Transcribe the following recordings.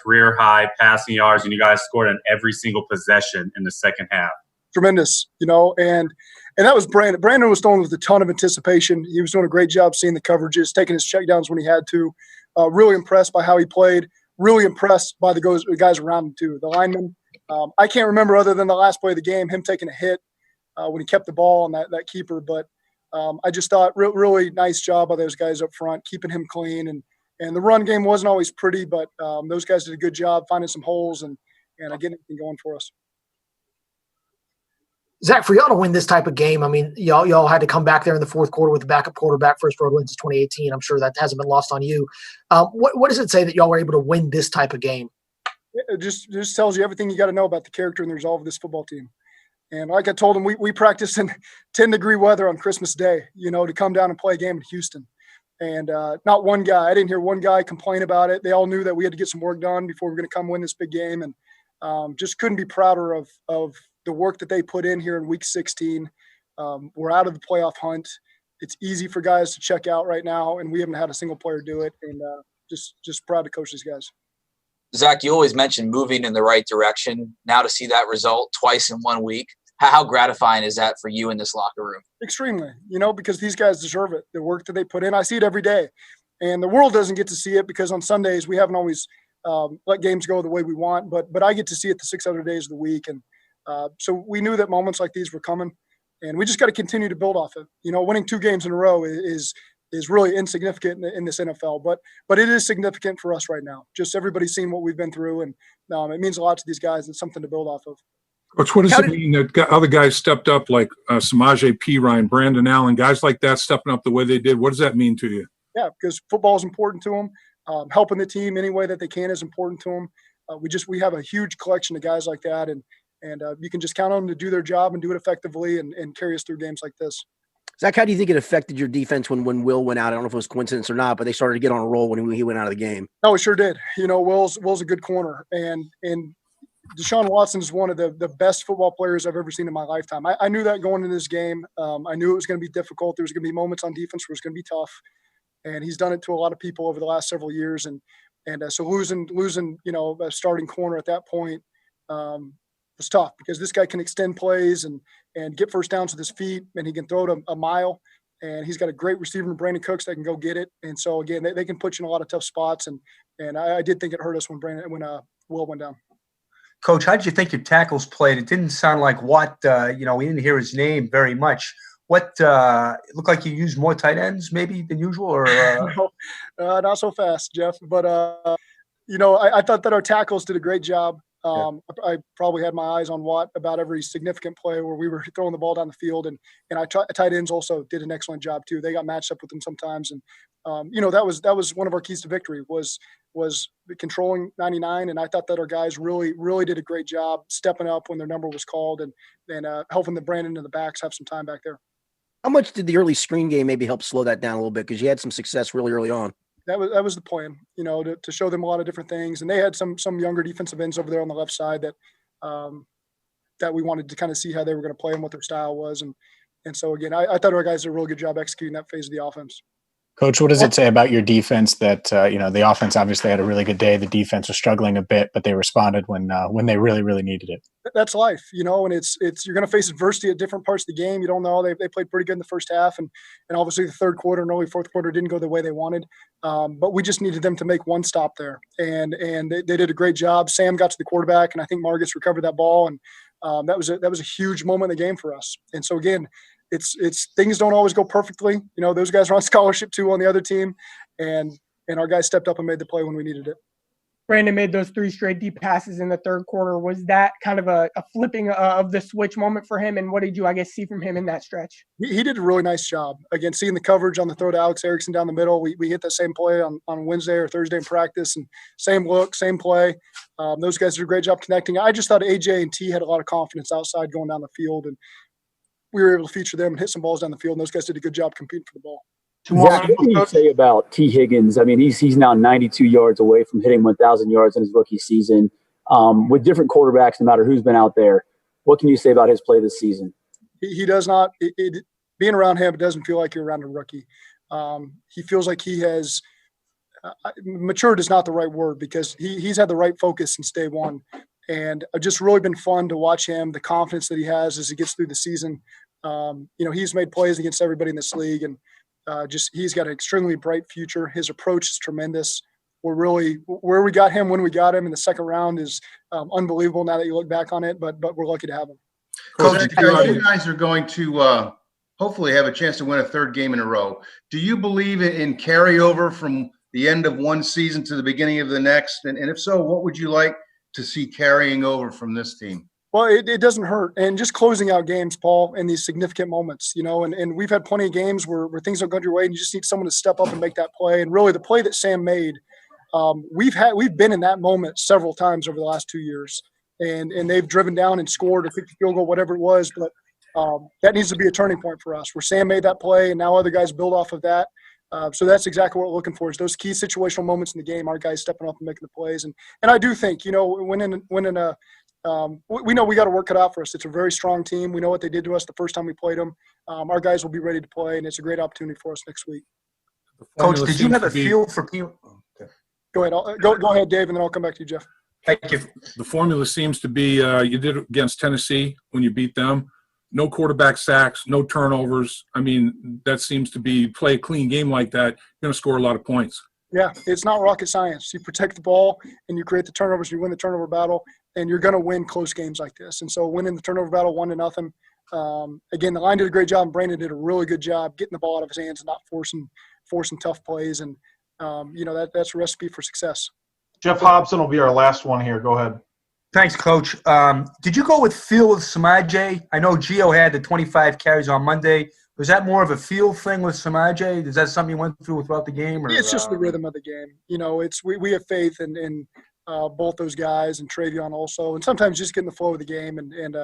career high passing yards, and you guys scored on every single possession in the second half. Tremendous, and that was Brandon. Brandon was throwing with a ton of anticipation. He was doing a great job seeing the coverages, taking his checkdowns when he had to. Really impressed by how he played. Really impressed by the guys around him too. The linemen. I can't remember other than the last play of the game, him taking a hit when he kept the ball on that keeper. But I just thought really nice job by those guys up front, keeping him clean. And the run game wasn't always pretty, but those guys did a good job finding some holes and getting everything going for us. Zach, for y'all to win this type of game, I mean, y'all had to come back there in the fourth quarter with the backup quarterback, first road win since 2018. I'm sure that hasn't been lost on you. What does it say that y'all were able to win this type of game? It just tells you everything you got to know about the character and the resolve of this football team. And like I told them, we practiced in 10-degree weather on Christmas Day, to come down and play a game in Houston. And not one guy, I didn't hear one guy complain about it. They all knew that we had to get some work done before we were going to come win this big game. And just couldn't be prouder of the work that they put in here in week 16. We're out of the playoff hunt. It's easy for guys to check out right now, and we haven't had a single player do it. And just proud to coach these guys. Zach, you always mentioned moving in the right direction. Now to see that result twice in 1 week, how gratifying is that for you in this locker room? Extremely, because these guys deserve it. The work that they put in, I see it every day. And the world doesn't get to see it because on Sundays we haven't always let games go the way we want. But I get to see it the 6 other days of the week. And so we knew that moments like these were coming. And we just got to continue to build off it. Winning 2 games in a row is really insignificant in this NFL. But it is significant for us right now. Just everybody's seen what we've been through. And it means a lot to these guys and something to build off of. Coach, what does it mean that other guys stepped up like Samaje Perine, Brandon Allen, guys like that stepping up the way they did? What does that mean to you? Yeah, because football is important to them. Helping the team any way that they can is important to them. We have a huge collection of guys like that, and you can just count on them to do their job and do it effectively and carry us through games like this. Zach, how do you think it affected your defense when Will went out? I don't know if it was coincidence or not, but they started to get on a roll when he went out of the game. No, it sure did. Will's a good corner, and Deshaun Watson is one of the best football players I've ever seen in my lifetime. I knew that going into this game. I knew it was going to be difficult. There was going to be moments on defense where it was going to be tough, and he's done it to a lot of people over the last several years. And so losing a starting corner at that point was tough because this guy can extend plays and get first downs with his feet, and he can throw it a mile. And he's got a great receiver in Brandon Cooks that can go get it. And so again, they can put you in a lot of tough spots. And I did think it hurt us when Will went down. Coach, how did you think your tackles played? It didn't sound like Watt, we didn't hear his name very much. What, it looked like you used more tight ends maybe than usual? Or no, not so fast, Jeff. But, I thought that our tackles did a great job. I probably had my eyes on Watt about every significant play where we were throwing the ball down the field. And our tight ends also did an excellent job too. They got matched up with them sometimes. And, that was one of our keys to victory was controlling 99. And I thought that our guys really, really did a great job stepping up when their number was called and helping the Brandon and the backs have some time back there. How much did the early screen game maybe help slow that down a little bit? Because you had some success really early on. That was the plan, to show them a lot of different things. And they had some younger defensive ends over there on the left side that we wanted to kind of see how they were going to play and what their style was. And so, again, I thought our guys did a really good job executing that phase of the offense. Coach, what does it say about your defense that, the offense obviously had a really good day. The defense was struggling a bit, but they responded when they really, really needed it. That's life, and it's you're going to face adversity at different parts of the game. You don't know. They played pretty good in the first half, and obviously the third quarter and early fourth quarter didn't go the way they wanted. But we just needed them to make one stop there, and they did a great job. Sam got to the quarterback, and I think Marcus recovered that ball, and that was a huge moment in the game for us. And so, again, it's things don't always go perfectly. Those guys are on scholarship too on the other team, and our guys stepped up and made the play when we needed it. Brandon made those 3 straight deep passes in the third quarter. Was that kind of a flipping of the switch moment for him? And what did you, see from him in that stretch? He did a really nice job. Again, seeing the coverage on the throw to Alex Erickson down the middle. We hit that same play on Wednesday or Thursday in practice, and same look, same play. Those guys did a great job connecting. I just thought AJ and T had a lot of confidence outside going down the field, and we were able to feature them and hit some balls down the field, and those guys did a good job competing for the ball. Zach, what do you say about T. Higgins? I mean, he's now 92 yards away from hitting 1,000 yards in his rookie season. With different quarterbacks, no matter who's been out there, what can you say about his play this season? He does not being around him, it doesn't feel like you're around a rookie. He feels like he has matured is not the right word, because he's had the right focus since day one. And it's just really been fun to watch him, the confidence that he has as he gets through the season. He's made plays against everybody in this league, and he's got an extremely bright future. His approach is tremendous. We're really where we got him when we got him in the second round is unbelievable now that you look back on it, but we're lucky to have him. Coach, you guys are going to hopefully have a chance to win a third game in a row. Do you believe in carryover from the end of one season to the beginning of the next? And if so, what would you like to see carrying over from this team? Well, it doesn't hurt. And just closing out games, Paul, in these significant moments, and we've had plenty of games where things don't go your way and you just need someone to step up and make that play. And really the play that Sam made, we've been in that moment several times over the last 2 years, and they've driven down and scored or kicked a field goal, whatever it was. But that needs to be a turning point for us, where Sam made that play and now other guys build off of that. So that's exactly what we're looking for, is those key situational moments in the game, our guys stepping up and making the plays. And I do think, we know we got to work it out for us. It's a very strong team. We know what they did to us the first time we played them. Our guys will be ready to play, and it's a great opportunity for us next week. Coach, did you have a feel for people? Okay. Go ahead. Go ahead, Dave, and then I'll come back to you, Jeff. Thank you. The formula seems to be you did it against Tennessee when you beat them. No quarterback sacks, no turnovers. I mean, that seems to be play a clean game like that, you're going to score a lot of points. Yeah, it's not rocket science. You protect the ball and you create the turnovers, you win the turnover battle, and you're going to win close games like this. And so winning the turnover battle 1-0. Again, the line did a great job, and Brandon did a really good job getting the ball out of his hands and not forcing tough plays. And, that's a recipe for success. Jeff Hobson will be our last one here. Go ahead. Thanks, Coach. Did you go with feel with Samaje? I know Gio had the 25 carries on Monday. Was that more of a feel thing with Samaje? Is that something you went through throughout the game? Or, it's just the rhythm of the game. We have faith in both those guys, and Travion also, and sometimes just getting the flow of the game. And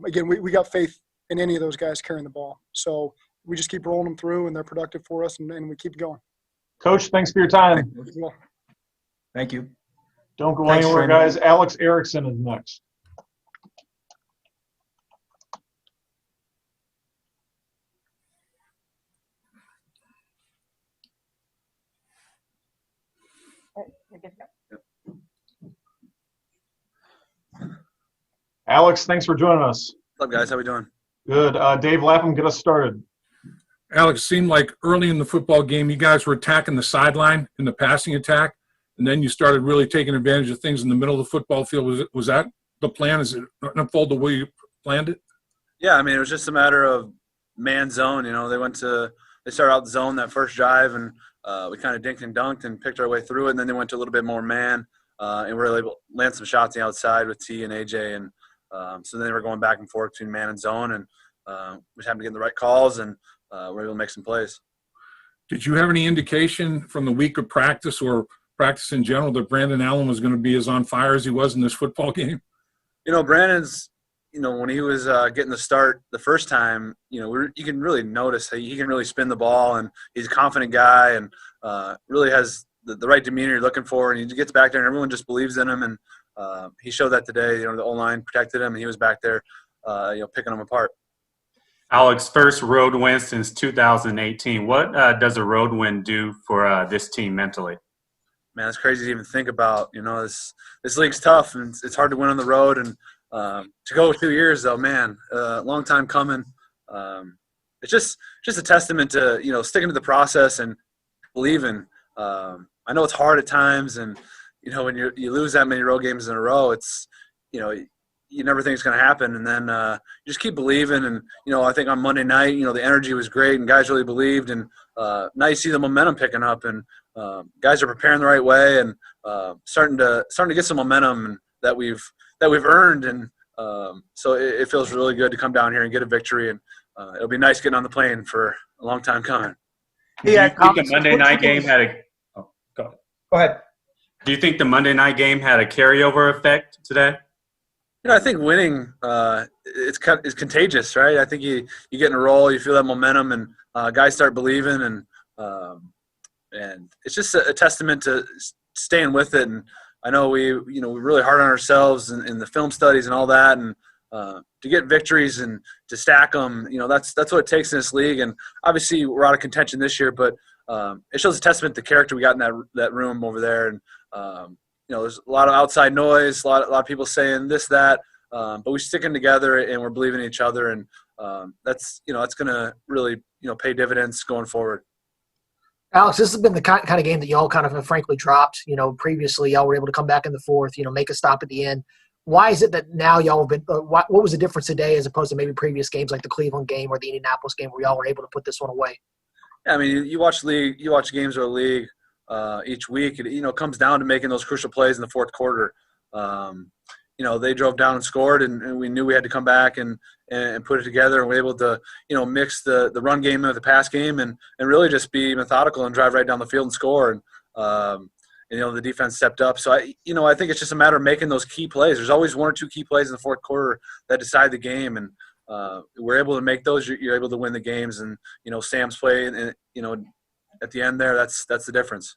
again, we got faith in any of those guys carrying the ball. So we just keep rolling them through, and they're productive for us, and we keep going. Coach, thanks for your time. Thank you. Don't go anywhere, guys. Alex Erickson is next. Alex, thanks for joining us. What's up, guys? How we doing? Good. Dave Lapham, get us started. Alex, seemed like early in the football game you guys were attacking the sideline in the passing attack, and then you started really taking advantage of things in the middle of the football field. Was that the plan? Is it unfold the way you planned it? Yeah, I mean, it was just a matter of man zone. They started out the zone that first drive, and we kind of dinked and dunked and picked our way through it, and then they went to a little bit more man, and we were able to land some shots on the outside with T and AJ, and so then they were going back and forth between man and zone, and we just happened to get in the right calls, and we were able to make some plays. Did you have any indication from the week of practice or practice in general that Brandon Allen was going to be as on fire as he was in this football game? Brandon's, when he was getting the start the first time, you can really notice that he can really spin the ball, and he's a confident guy, and really has the right demeanor you're looking for, and he gets back there and everyone just believes in him, and he showed that today. The O-line protected him, and he was back there, picking them apart. Alex, first road win since 2018. What does a road win do for this team mentally? Man, it's crazy to even think about. This league's tough, and it's hard to win on the road. And to go 2 years, though, man, long time coming. It's just a testament to sticking to the process and believing. I know it's hard at times, and when you lose that many road games in a row, it's you never think it's going to happen, and then you just keep believing. And I think on Monday night, the energy was great, and guys really believed. And now you see the momentum picking up, and guys are preparing the right way, and starting to get some momentum that we've earned. And so it feels really good to come down here and get a victory. And it'll be nice getting on the plane for a long time coming. Do you think the Monday night game had a? Oh, go ahead. Do you think the Monday night game had a carryover effect today? I think winning it's contagious, right? I think you get in a roll, you feel that momentum, and guys start believing, and it's just a testament to staying with it. And I know we're really hard on ourselves in the film studies and all that, and to get victories and to stack them, that's what it takes in this league. And obviously we're out of contention this year, but it shows a testament to the character we got in that room over there. And there's a lot of outside noise, a lot of people saying this, that, but we're sticking together and we're believing in each other, and that's going to really pay dividends going forward. Alex, this has been the kind of game that y'all kind of have frankly dropped. Previously y'all were able to come back in the fourth, make a stop at the end. Why is it that now y'all have been what was the difference today as opposed to maybe previous games like the Cleveland game or the Indianapolis game where y'all were able to put this one away? Yeah, I mean, you watch games of the league each week. It comes down to making those crucial plays in the fourth quarter. They drove down and scored, and we knew we had to come back and put it together, and we're able to, mix the run game with the pass game and really just be methodical and drive right down the field and score. And the defense stepped up. So I think it's just a matter of making those key plays. There's always one or two key plays in the fourth quarter that decide the game, and we're able to make those. You're able to win the games, and Sam's play, and at the end there, that's the difference.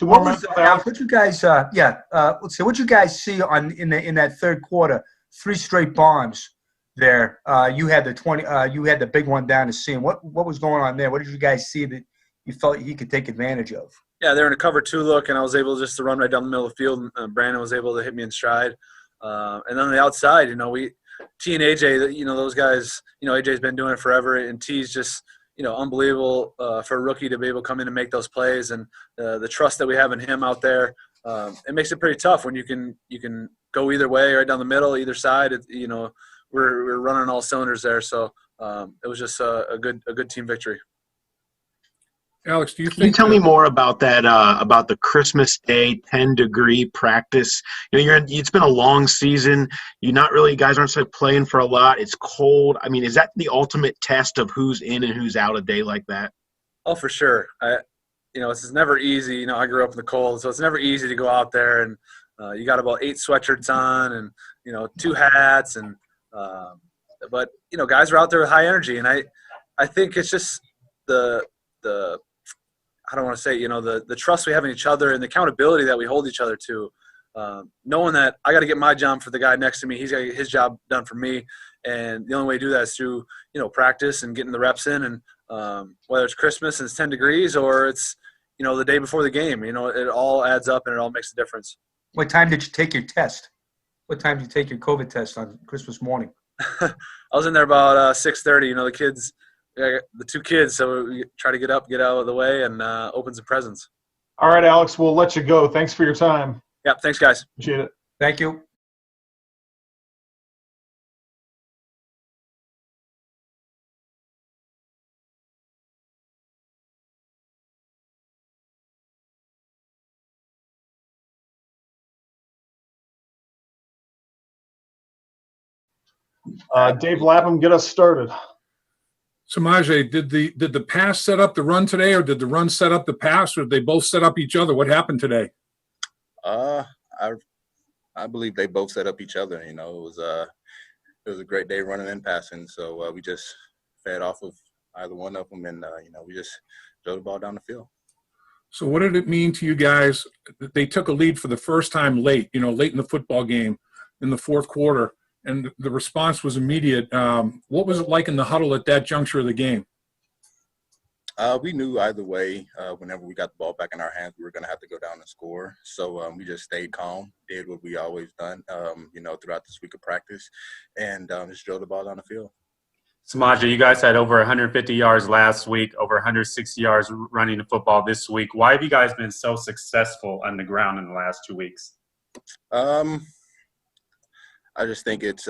What you guys? Let's see. What you guys see in that third quarter? 3 straight bombs there. You had the big one down to Sam. What was going on there? What did you guys see that you felt he could take advantage of? Yeah, they're in a cover 2 look, and I was able just to run right down the middle of the field. And Brandon was able to hit me in stride. And then on the outside, T and AJ, those guys, AJ's been doing it forever, and T's just, unbelievable for a rookie to be able to come in and make those plays, and the trust that we have in him out there. It makes it pretty tough when you can go either way, right down the middle, either side. We're running all cylinders there, so it was just a good team victory. Alex, do you think? Can you tell me more about that? About the Christmas Day 10-degree practice. It's been a long season. Guys aren't playing for a lot. It's cold. I mean, is that the ultimate test of who's in and who's out a day like that? Oh, for sure. It's never easy. I grew up in the cold, so it's never easy to go out there, and you got about 8 sweatshirts on, and 2 hats, and but guys are out there with high energy, and I think it's just the I don't want to say, the trust we have in each other and the accountability that we hold each other to, knowing that I got to get my job for the guy next to me. He's got to get his job done for me. And the only way to do that is through, practice and getting the reps in. And whether it's Christmas and it's 10 degrees or it's, the day before the game, it all adds up and it all makes a difference. What time did you take your test? What time did you take your COVID test on Christmas morning? I was in there about 6:30. The kids – the 2 kids, so we try to get up, get out of the way, and open some presents. All right, Alex, we'll let you go. Thanks for your time. Yeah, thanks, guys. Appreciate it. Thank you. Dave Lapham, get us started. Samaje, did the pass set up the run today, or did the run set up the pass, or did they both set up each other? What happened today? I believe they both set up each other. It was a great day running and passing, so we just fed off of either one of them, and we just throw the ball down the field. So what did it mean to you guys that they took a lead for the first time late in the football game in the fourth quarter? And the response was immediate. What was it like in the huddle at that juncture of the game? We knew either way, whenever we got the ball back in our hands, we were going to have to go down and score. So we just stayed calm, did what we always done, throughout this week of practice, and just drove the ball down the field. Samaje, you guys had over 150 yards last week, over 160 yards running the football this week. Why have you guys been so successful on the ground in the last 2 weeks? I just think it's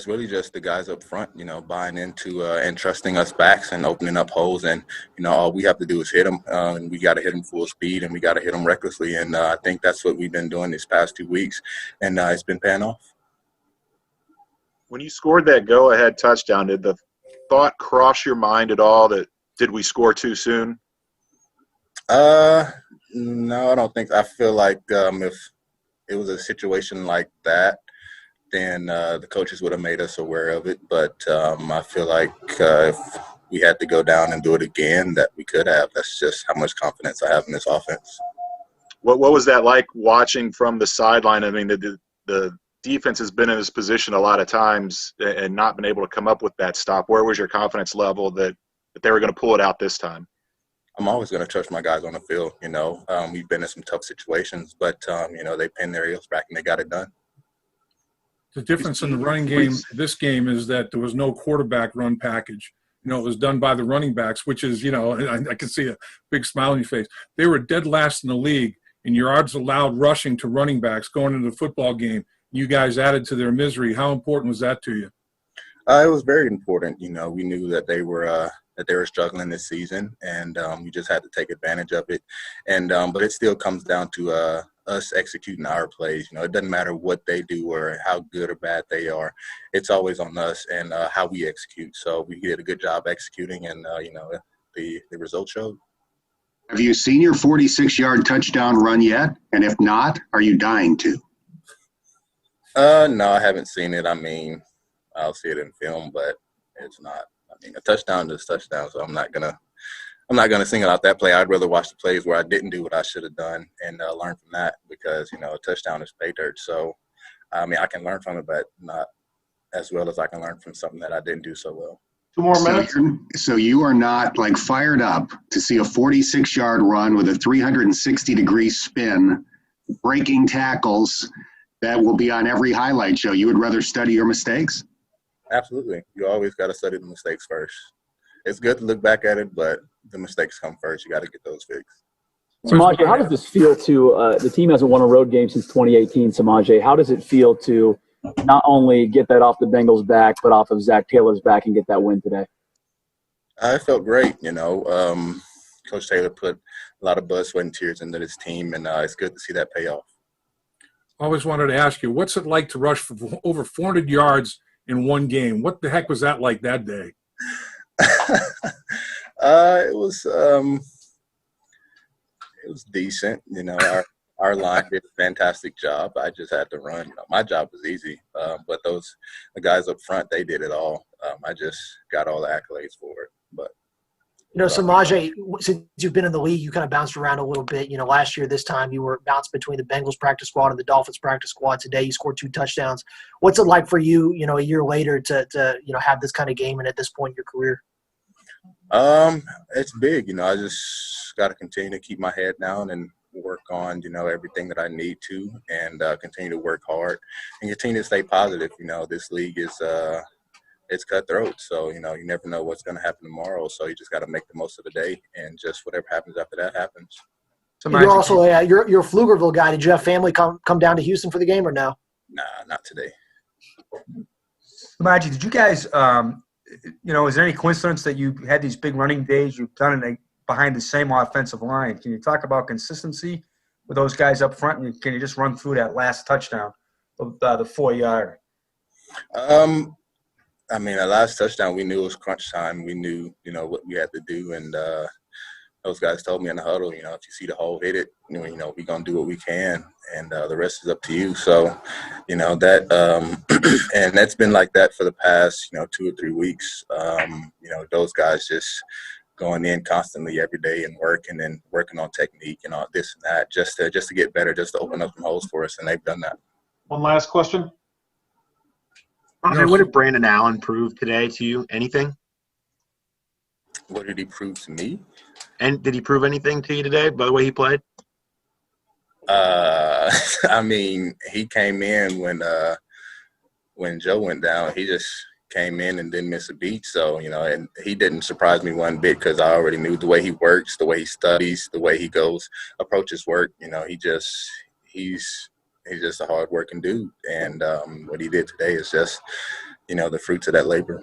really just the guys up front, buying into and trusting us backs and opening up holes. And, all we have to do is hit them. And we got to hit them full speed, and we got to hit them recklessly. And I think that's what we've been doing these past 2 weeks, and it's been paying off. When you scored that go-ahead touchdown, did the thought cross your mind at all that did we score too soon? No, I don't think. I feel like if it was a situation like that, then the coaches would have made us aware of it. But I feel like if we had to go down and do it again, that we could have. That's just how much confidence I have in this offense. What was that like watching from the sideline? I mean, the defense has been in this position a lot of times and not been able to come up with that stop. Where was your confidence level that they were going to pull it out this time? I'm always going to trust my guys on the field. We've been in some tough situations, but they pinned their heels back and they got it done. The difference in the running game, this game, is that there was no quarterback run package. It was done by the running backs, which is, I can see a big smile on your face. They were dead last in the league in yards allowed rushing to running backs going into the football game. You guys added to their misery. How important was that to you? It was very important. We knew that they were struggling this season, and we just had to take advantage of it. And but it still comes down to us executing our plays. It doesn't matter what they do or how good or bad they are. It's always on us and how we execute. So we did a good job executing, and the result showed. Have you seen your 46-yard touchdown run yet? And if not, are you dying to? No, I haven't seen it. I mean, I'll see it in film, but it's not. I mean, a touchdown is a touchdown, so I'm not gonna single out that play. I'd rather watch the plays where I didn't do what I should have done and learn from that, because a touchdown is pay dirt. So, I mean, I can learn from it, but not as well as I can learn from something that I didn't do so well. 2 more minutes. So you are not fired up to see a 46-yard run with a 360-degree spin, breaking tackles that will be on every highlight show. You would rather study your mistakes? Absolutely. You always got to study the mistakes first. It's good to look back at it, but the mistakes come first. You got to get those fixed. Samaje, how does this feel to the team hasn't won a road game since 2018, Samaje? How does it feel to not only get that off the Bengals' back, but off of Zach Taylor's back and get that win today? I felt great. Coach Taylor put a lot of blood, sweat, and tears into this team, and it's good to see that pay off. I always wanted to ask you, what's it like to rush for over 400 yards in one game? What the heck was that like that day? It was decent. Our line did a fantastic job. I just had to run. My job was easy, but the guys up front, they did it all. I just got all the accolades for it. But Samaje, since you've been in the league, you kind of bounced around a little bit. Last year, this time, you were bounced between the Bengals practice squad and the Dolphins practice squad. Today, you scored 2 touchdowns. What's it like for you, a year later to have this kind of game and at this point in your career? It's big. I just got to continue to keep my head down and work on, everything that I need to, and continue to work hard and continue to stay positive. This league is it's cutthroat. So, you never know what's going to happen tomorrow. So you just got to make the most of the day, and just whatever happens after that happens. You're also you're a Pflugerville guy. Did you have family come down to Houston for the game or no? Nah, not today. Samaje, did you guys, is there any coincidence that you had these big running days you've done it behind the same offensive line? Can you talk about consistency with those guys up front? And can you just run through that last touchdown, the 4-yard? I mean, the last touchdown, we knew it was crunch time. We knew, what we had to do. And those guys told me in the huddle, if you see the hole, hit it. We're going to do what we can. And the rest is up to you. So, that and that's been like that for the past, 2 or 3 weeks. Those guys just going in constantly every day and working on technique and all this and that just to get better, just to open up some holes for us. And they've done that. One last question. What did Brandon Allen prove today to you? Anything? What did he prove to me? And did he prove anything to you today by the way he played? I mean, he came in when Joe went down. He just came in and didn't miss a beat. So, and he didn't surprise me one bit, because I already knew the way he works, the way he studies, the way he approaches work. He's just a hard-working dude, and what he did today is just, the fruits of that labor.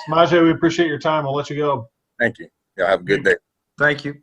Samaje, we appreciate your time. We'll let you go. Thank you. Y'all have a good day. Thank you.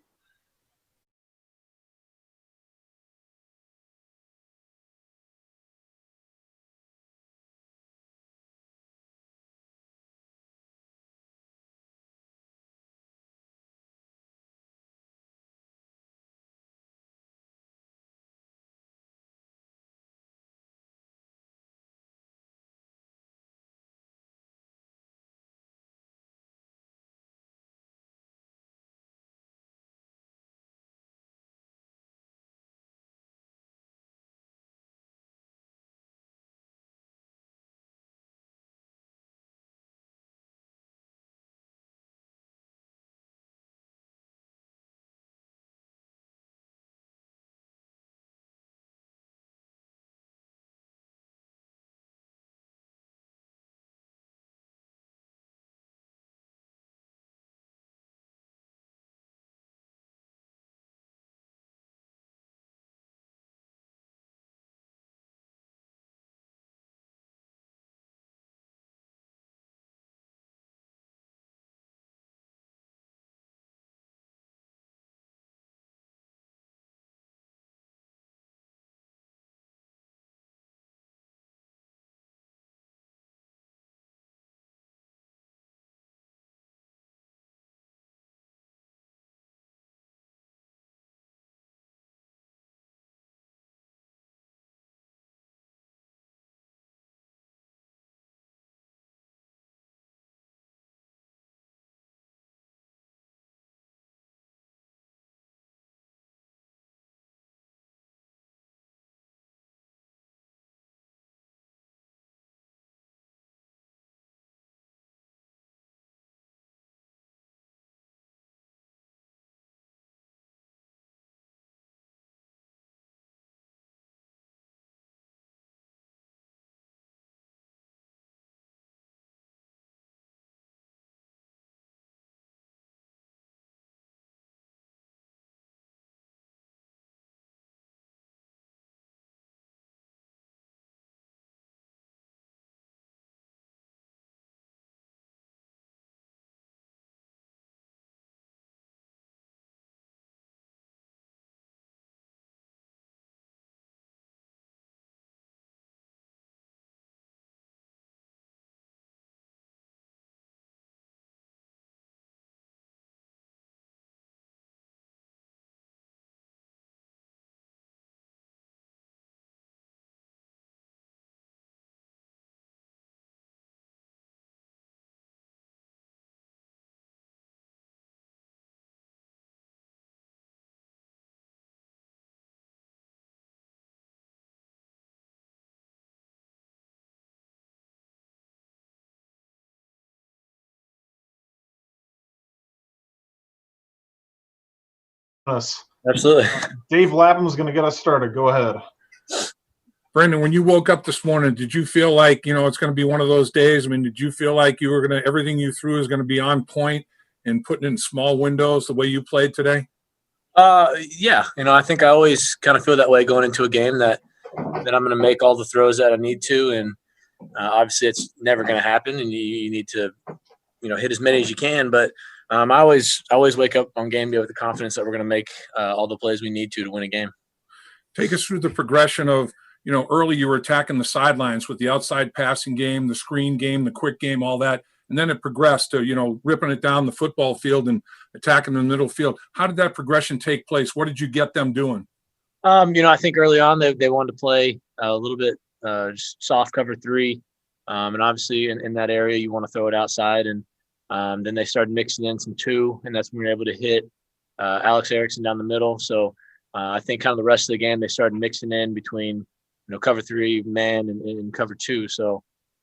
us. Absolutely. Dave Lapham's going to get us started. Go ahead. Brandon, when you woke up this morning, did you feel like, it's going to be one of those days? I mean, did you feel like everything you threw is going to be on point and putting in small windows the way you played today? Yeah. I think I always kind of feel that way going into a game that I'm going to make all the throws that I need to. And obviously it's never going to happen, and you need to, hit as many as you can. But I always wake up on game day with the confidence that we're going to make all the plays we need to win a game. Take us through the progression of, early you were attacking the sidelines with the outside passing game, the screen game, the quick game, all that. And then it progressed to, ripping it down the football field and attacking the middle field. How did that progression take place? What did you get them doing? I think early on they wanted to play a little bit just soft cover 3. And obviously in that area you want to throw it outside. And then they started mixing in some 2, and that's when we were able to hit Alex Erickson down the middle. So I think kind of the rest of the game they started mixing in between cover 3 man and cover 2. So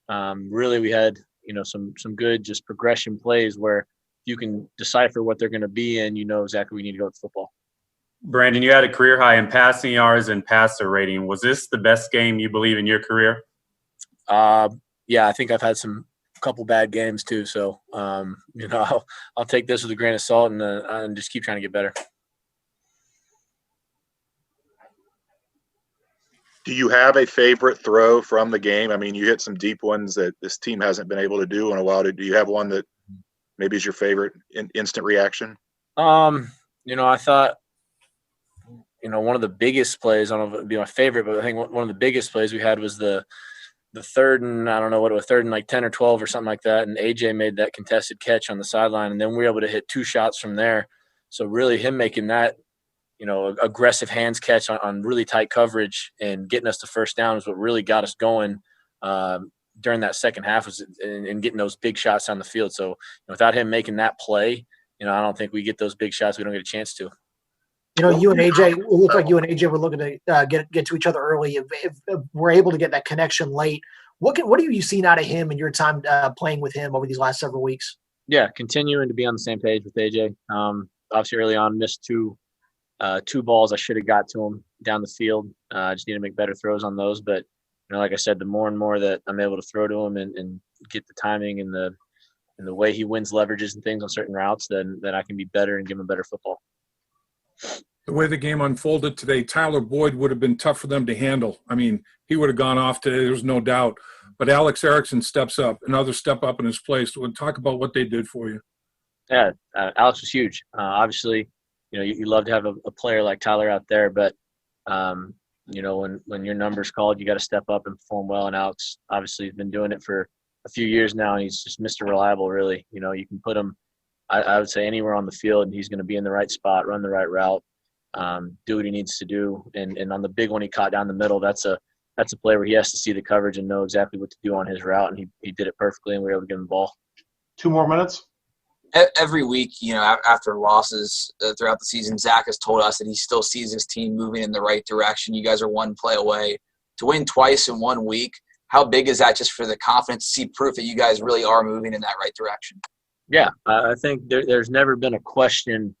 really we had some good just progression plays where you can decipher what they're going to be in. Exactly where you need to go with football. Brandon, you had a career high in passing yards and passer rating. Was this the best game you believe in your career? Yeah, I think I've had a couple bad games too. So I'll take this with a grain of salt and just keep trying to get better. Do you have a favorite throw from the game? I mean, you hit some deep ones that this team hasn't been able to do in a while. Do you have one that maybe is your favorite instant reaction? I thought, one of the biggest plays, I don't know if it would be my favorite, but I think one of the biggest plays we had was the third and, I don't know what it was, third and like 10 or 12 or something like that. And AJ made that contested catch on the sideline, and then we were able to hit 2 shots from there. So really him making that, aggressive hands catch on really tight coverage and getting us the first down is what really got us going during that second half, was in getting those big shots on the field. So without him making that play, I don't think we get those big shots. We don't get a chance to. You and AJ, it looked like you and AJ were looking to get to each other early. If we're able to get that connection late, what have you seen out of him in your time playing with him over these last several weeks? Yeah, continuing to be on the same page with AJ. Obviously early on missed two balls I should have got to him down the field. I just need to make better throws on those. But like I said, the more and more that I'm able to throw to him and get the timing and the way he wins leverages and things on certain routes, then I can be better and give him better football. The way the game unfolded today, Tyler Boyd would have been tough for them to handle. I mean, he would have gone off today, there's no doubt. But Alex Erickson steps up, another step up in his place. We'll talk about what they did for you. Yeah, Alex was huge. Obviously, you love to have a player like Tyler out there, but when your number's called, you got to step up and perform well. And Alex obviously has been doing it for a few years now, and he's just Mr. Reliable, really. You can put him, I would say, anywhere on the field, and he's going to be in the right spot, run the right route, do what he needs to do. And on the big one he caught down the middle, that's a play where he has to see the coverage and know exactly what to do on his route, and he did it perfectly, and we were able to give him the ball. 2 more minutes. Every week, after losses throughout the season, Zach has told us that he still sees his team moving in the right direction. You guys are 1 play away. To win twice in 1 week, how big is that just for the confidence to see proof that you guys really are moving in that right direction? Yeah, I think there's never been a question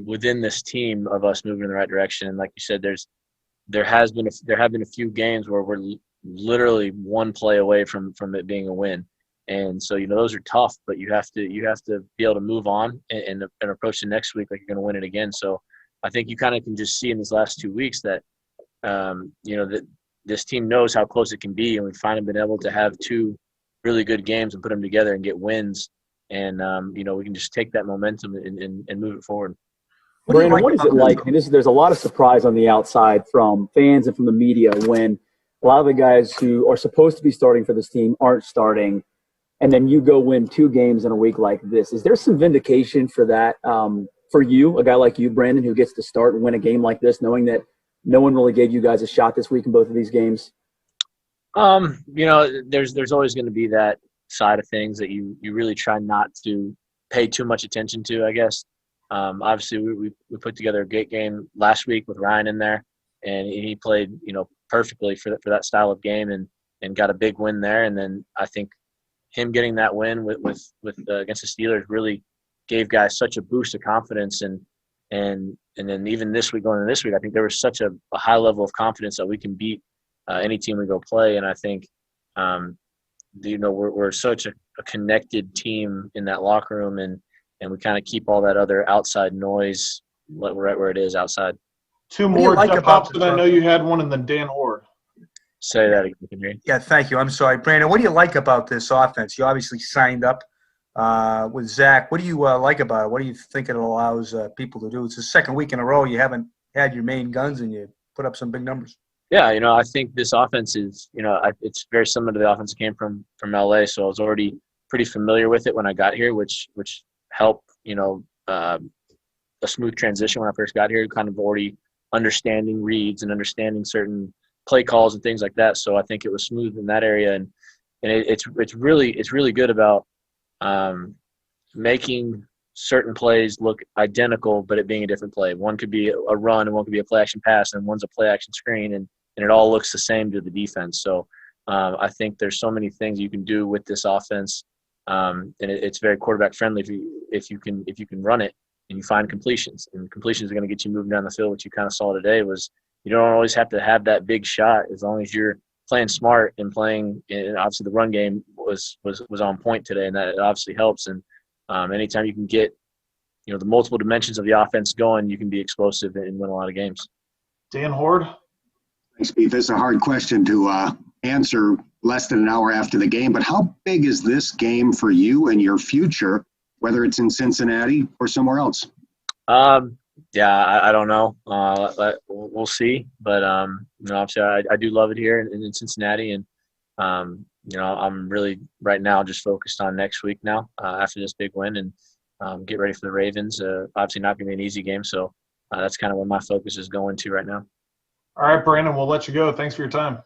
within this team of us moving in the right direction. And like you said, there have been a few games where we're literally 1 play away from it being a win. And so, those are tough, but you have to be able to move on and approach the next week like you're going to win it again. So I think you kind of can just see in these last 2 weeks that, that this team knows how close it can be. And we've finally been able to have 2 really good games and put them together and get wins. And, we can just take that momentum and move it forward. Brandon, what is it like? I mean, there's a lot of surprise on the outside from fans and from the media when a lot of the guys who are supposed to be starting for this team aren't starting. And then you go win 2 games in a week like this. Is there some vindication for that for you, a guy like you, Brandon, who gets to start and win a game like this, knowing that no one really gave you guys a shot this week in both of these games? There's always going to be that side of things that you really try not to pay too much attention to, I guess. Obviously, we put together a great game last week with Ryan in there, and he played perfectly for that style of game and got a big win there. And then I think him getting that win with against the Steelers really gave guys such a boost of confidence. And And then even this week, going into this week, I think there was such a high level of confidence that we can beat any team we go play. And I think, we're such a connected team in that locker room, and we kind of keep all that other outside noise right where it is outside. Two more. Jeff Hobson, I know you had one, and then Dan Horde. Say that again. Yeah, thank you. I'm sorry. Brandon, what do you like about this offense? You obviously signed up with Zach. What do you like about it? What do you think it allows people to do? It's the second week in a row you haven't had your main guns and you put up some big numbers. Yeah, I think this offense is, it's very similar to the offense that came from LA. So I was already pretty familiar with it when I got here, which helped, a smooth transition when I first got here, kind of already understanding reads and understanding certain play calls and things like that. So I think it was smooth in that area. And it's really good about making certain plays look identical, but it being a different play. One could be a run and one could be a play action pass, and one's a play action screen, and it all looks the same to the defense. So I think there's so many things you can do with this offense, and it's very quarterback friendly if you can run it and you find completions. And completions are going to get you moving down the field. What you kind of saw today was you don't always have to have that big shot as long as you're playing smart and playing. And obviously the run game was on point today, and that obviously helps. And anytime you can get the multiple dimensions of the offense going, you can be explosive and win a lot of games. Dan Horde. Thanks, Pete. This is a hard question to answer less than an hour after the game, but how big is this game for you and your future, whether it's in Cincinnati or somewhere else? Yeah, I don't know. We'll see. But, obviously I do love it here in Cincinnati. And, I'm really right now just focused on next week now after this big win and get ready for the Ravens. Obviously not going to be an easy game. So that's kind of where my focus is going to right now. All right, Brandon, we'll let you go. Thanks for your time.